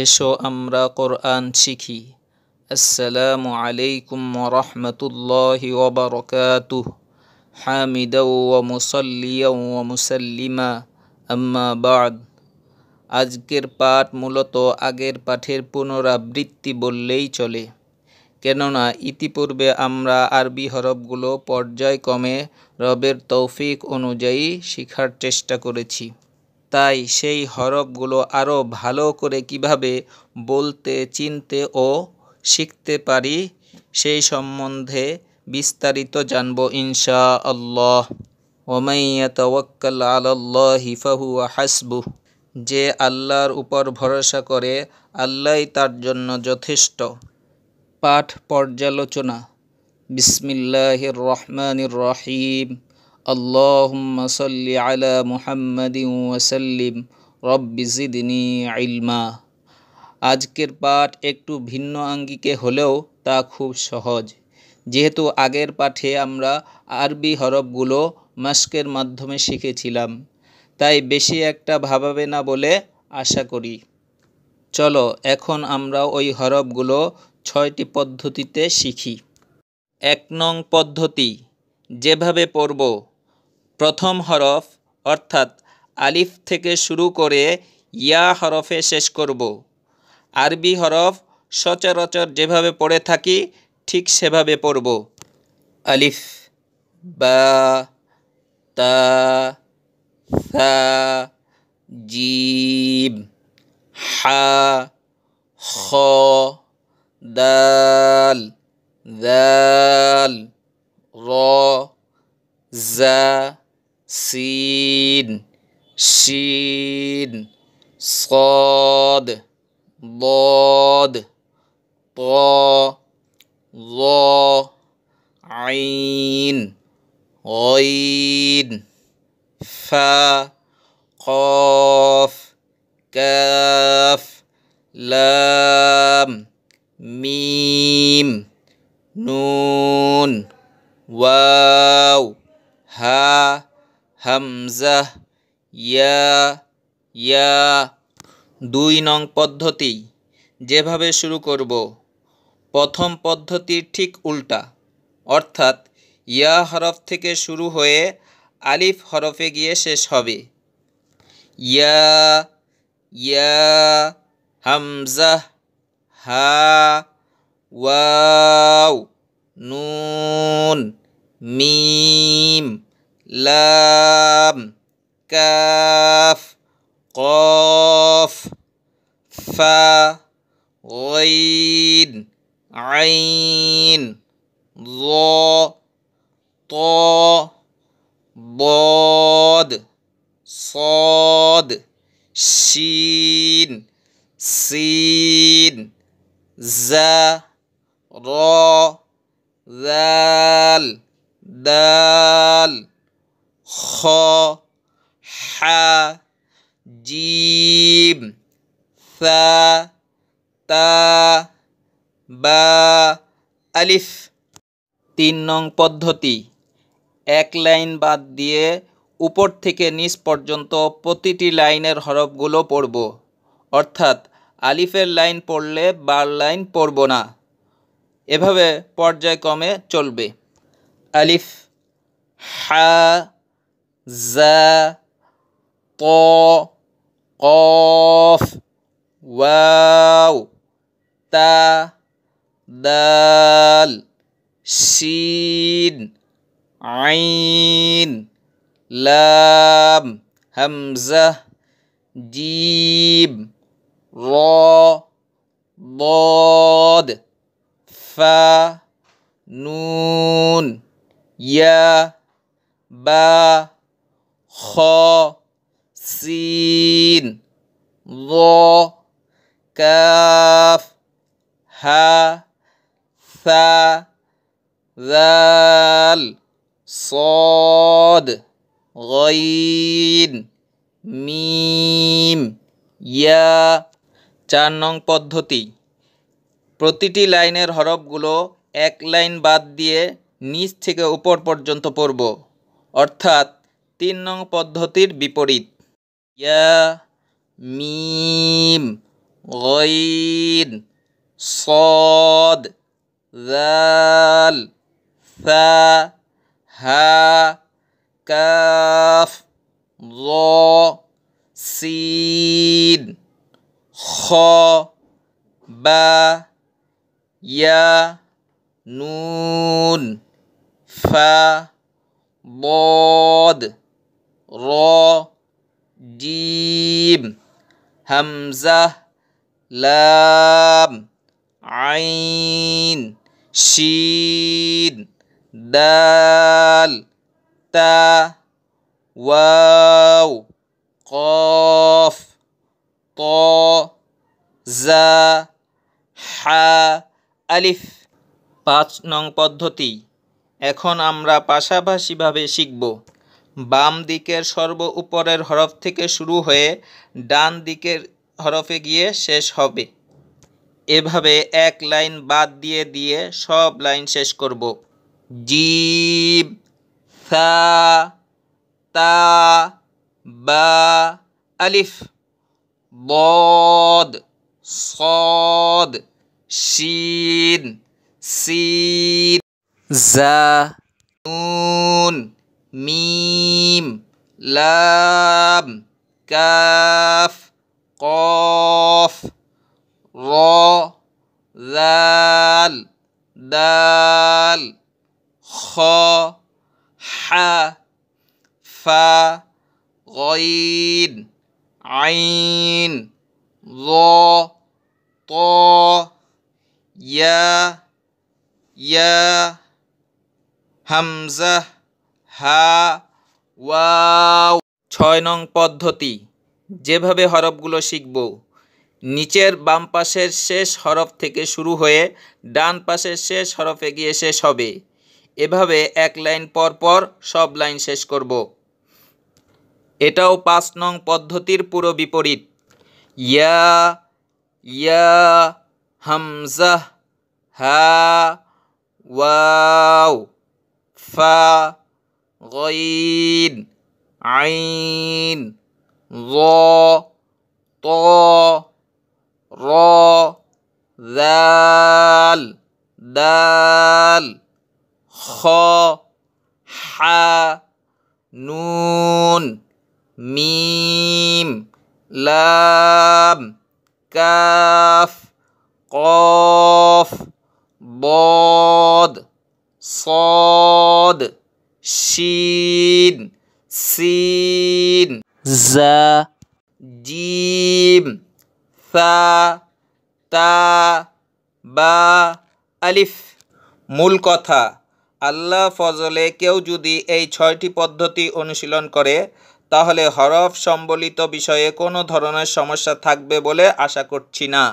এসো আমরা কোরআন শিখি। আসসালামু আলাইকুম ওয়া রাহমাতুল্লাহি ওয়া বারাকাতুহু। হামিদাও ওয়া মুসাল্লিয়াও ওয়া মুসাল্লিমা, আম্মা বা'দ। আজকের পাঠ মূলত আগের পাঠের পুনরাবৃত্তি বললেই চলে, কেননা ইতিপূর্বে আমরা আরবি হরফগুলো পর্যায়ক্রমে রবের তৌফিক অনুযায়ী শেখার চেষ্টা করেছি। তাই সেই হরফগুলো আরও ভালো করে কিভাবে বলতে, চিনতে ও শিখতে পারি সেই সম্বন্ধে বিস্তারিত জানব ইনশাআল্লাহ। ওয়ামান ইয়াতাওয়াক্কাল আলাল্লাহি ফাহুয়া হাসবুহ। যে আল্লাহর উপর ভরসা করে আল্লাহই তার জন্য যথেষ্ট। পাঠ পর্যালোচনা। বিসমিল্লাহির রহমানির রহিম। আল্লাহুম্মা সাল্লি আলা মুহাম্মাদিন ওয়া সাল্লিম রব্বি জিদনি ইলমা। আজকের পাঠ একটু ভিন্ন আঙ্গিকে হলেও তা খুব সহজ, যেহেতু আগের পাঠে আমরা আরবি হরফগুলো মাস্কের মাধ্যমে শিখেছিলাম, তাই বেশি একটা ভাবাবে না বলে আশা করি। চলো এখন আমরা ওই হরফগুলো 6টি পদ্ধতিতে শিখি। 1 নং পদ্ধতি, যেভাবে পড়ব, প্রথম হরফ অর্থাৎ আলিফ থেকে শুরু করে ইয়া হরফে শেষ করব। আরবি হরফ সচরাচর যেভাবে পড়ে থাকি ঠিক সেভাবে পড়ব। আলিফ, বা, তা, সা, জিম, হা, খ, দাল, যাল, র, জা, সিন, শিন, صاد, ضاد, ط, ظ, عين, غين, فا, قاف, কাফ, লাম, মিম, নুন, ওয়াও, হা, হামজা, ইয়া। 2 নং পদ্ধতি, যেভাবে শুরু করব, প্রথম পদ্ধতির ঠিক উল্টা, অর্থাৎ ইয়া হরফ থেকে শুরু হয়ে আলিফ হরফে গিয়ে শেষ হবে। ইয়া, হামজা, হা, ওয়াও, নুন, মিম, লাম, কাফ, কফ, ফা, গইন, আইন, য, ত, ضاد, صاد, শিন, সিন, জা, র, জাল, দাল, খ, হা, জিম, সা, তা, বা, আলিফ। 3 নং পদ্ধতি, এক লাইন বাদ দিয়ে উপর থেকে নিচ পর্যন্ত প্রতিটি লাইনের হরফগুলো পড়ব, অর্থাৎ আলিফের লাইন পড়লে বার লাইন পড়ব না। এভাবে পর্যায়ক্রমে চলবে। আলিফ, হা, জা, ত, কফ, ওয়াও, তা, দাল, শিন, আইন, লাম, হামজা, জিম, র, ضاد, ফা, নুন, ইয়া, বা, খ, সিন, য, কাফ, হা, সা, জাল, صاد, গইন, মিম, ইয়া। 4 নং পদ্ধতি, প্রতিটি লাইনের হরফগুলো এক লাইন বাদ দিয়ে নিচ থেকে উপর পর্যন্ত পড়ব, অর্থাৎ 3 নং পদ্ধতির বিপরীত। ইয়া, মিম, গইন صاد ذال ثا হা কাফ ظ সিন খ বা ইয়া নুন ফা ضاد র জিম হামজা লাম আইন শিন দাল তা ওয়াও কফ ত জা হা আলিফ। ৫ নং পদ্ধতি। এখন আমরা পাশাপাশিভাবে শিখব। বাম দিকের সর্ব উপরের হরফ থেকে শুরু হয়ে ডান দিকের হরফে গিয়ে শেষ হবে। এভাবে এক লাইন বাদ দিয়ে দিয়ে সব লাইন শেষ করব। জিম সা তা বা আলিফ ضاد صاد শিন সিন জা নুন মিম লাম কাফ কফ র জাল দাল খ হা ফা গইন আইন য ত ইয়া হামজা হা ওয়াও। ৬ নং পদ্ধতি। যেভাবে হরফগুলো শিখব, নিচের বাম পাশের শেষ হরফ থেকে শুরু হয়ে ডান পাশের শেষ হরফে গিয়ে শেষ হবে। এভাবে এক লাইন পর পর সব লাইন শেষ করব। এটাও ৫ নং পদ্ধতির পুরো বিপরীত। ইয়া হামজা হা ওয়াও ফা গইন আইন য ত র জাল দাল খ হা নুন মিম লাম কাফ কফ ضاد صاد শিন সিন জা জিম সা তা বা আলিফ। মূল কথা, আল্লাহ ফজলে কেউ যদি এই ৬টি পদ্ধতি অনুশীলন করে তাহলে হরফ সম্বলিত বিষয়ে কোনো ধরনের সমস্যা থাকবে বলে আশা করছি না।